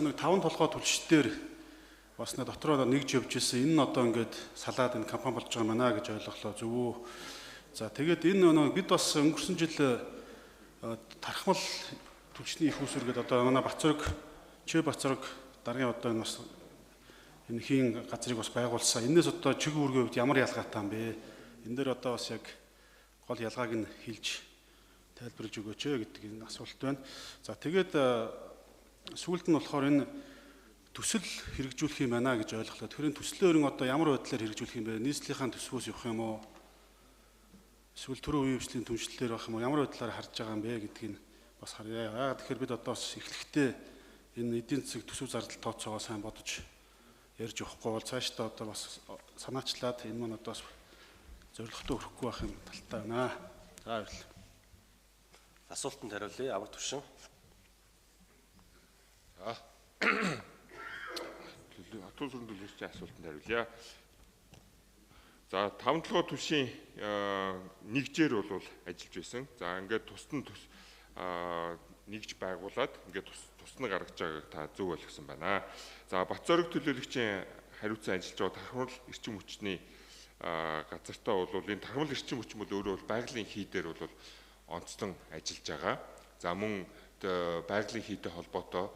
нэг 5 толгой түлшдээр бас нэг дотроо нэгж явж ирсэн. Энэ нь одоо ингээд салаад энэ компани болж байгаа маа гэж ойлголоо зөв үү? За тэгээд энэ бид бас өнгөрсөн жил тархмал түлшний их усүр гэдэг одоо манай Бацраг даргын одоо энэ бас энэ хийн газрыг бас байгуулсан. Энээс одоо чиг үүргийн хувьд ямар ялгаатай юм бэ? Энэ дээр одоо бас яг гол ялгааг нь хэлж тайлбарлаж өгөөч гэдэг энэ асуулт байна. За тэгээд сүүлд нь болохоор энэ төсөл хэрэгжүүлэх юм байна гэж ойлголоо. Тэгэхээр энэ төслөөр нь одоо ямар байдлаар хэрэгжүүлэх юм бэ? Нийслэлийн төсвөөс явах юм уу? Эсвэл төрийн үеийн хвшлийн түншлэлээр байх юм уу? Ямар байдлаар харж байгаа юм бэ гэдгийг бас харъя. Яагаад тэгэхээр бид одоо бас эхлэхдээ энэ эдийн засаг төсөв зардал тооцоогоо сайн бодож ярьж өгөхгүй бол цаашдаа одоо бас санаачлаад энэ маань одоо бас зорилготой өрөхгүй байх юм талтай байна. За баярлалаа. Асуултанд хариулъя. Авраг Түвшин. За. Хатуу сүрэн төлөвчийн асуултанд хариулъя. За 5 толгой түвшийн нэгжээр бол ажиллаж байсан. За ингээд тусдан нэгж байгуулад ингээд тусна гаргаж байгааг та зөв ойлгосон байна. За Бацорог төлөөлөгчийн хариуцсан ажиллаж байгаа тархмал эрчим хүчний газартаа бол энэ тархмал эрчим хүч бол өөрөө байгалийн хий дээр бол онцлон ажиллаж байгаа. За мөн байгалийн хийтэй холбоотой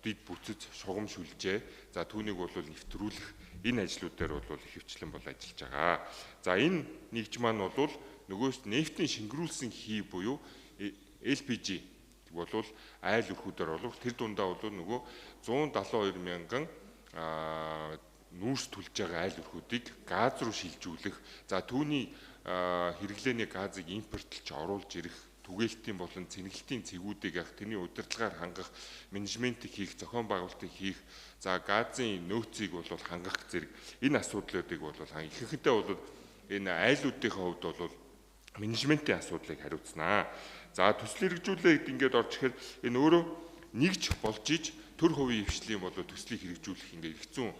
дид бүтэц шугам шүлжээ. За түүнийг бол нэвтрүүлэх энэ ажлуудаар бол ихэвчлэн бол ажиллаж байгаа. За энэ нэгж маань бол нөгөөс нефтийн шингэрүүлсэн хий буюу LPG бол айл өрхүүдээр бол тэр дундаа бол нөгөө 172 мянган нүүрс түлж байгаа айл өрхүүдийг газ руу шилжүүлэх. За түүний хэрэглээний газыг импортлж оруулж ирэх, түгээлтийн болон цэнгэлтийн цэгүүдийг яг тэрний удирдлагаар хангах, менежментийг хийх, зохион байгуулалтыг хийх, за газын нөөцийг бол хангах зэрэг энэ асуудлуудыг бол ихэнхдээ бол энэ айлуудынхаа хувьд бол менежментийн асуудлыг хариуцнаа. За төсөл хэрэгжүүлээд ингээд орж ирэхэд энэ өөрөө нэгж болж иж төр хувийн хвшлийн бол төслийг хэрэгжүүлэх ингээд их зүүн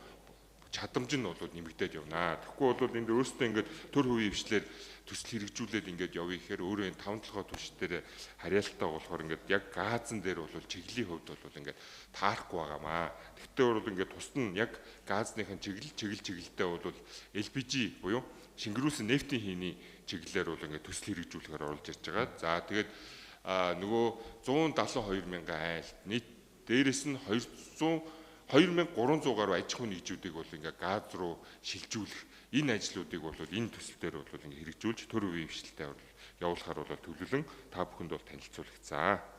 чадамж нь бол нэмэгдээд явна. Тэгэхгүй бол энд өөрөөсөө ингээд төр хувийн хвшлэр төсөл хэрэгжүүлээд ингээд явъя гэхээр өөрөө энэ 5 толгой түвш дээр харьяалтай болохоор ингээд яг газан дээр бол чиглэлийн хувьд бол ингээд таарахгүй байгаамаа. Тэгтээ бол ингээд тусна яг газныхын чиглэлтэй бол LPG буюу шингэрүүлсэн нефтийн хийний чиглэлээр бол ингээд төсөл хэрэгжүүлэхээр оролж ирж байгаа. За тэгээд нөгөө 172 мянган айл нийт дээрэс нь 2300 гаруй аж ахуйн нэгжүүдийг бол ингээд газ руу шилжүүлэх энэ ажлуудыг бол энэ төсөл дээр бол ингээд хэрэгжүүлж төр үеийн хвшилтэд явуулахаар бол төлөвлөн та бүхэнд бол танилцуулагдсан.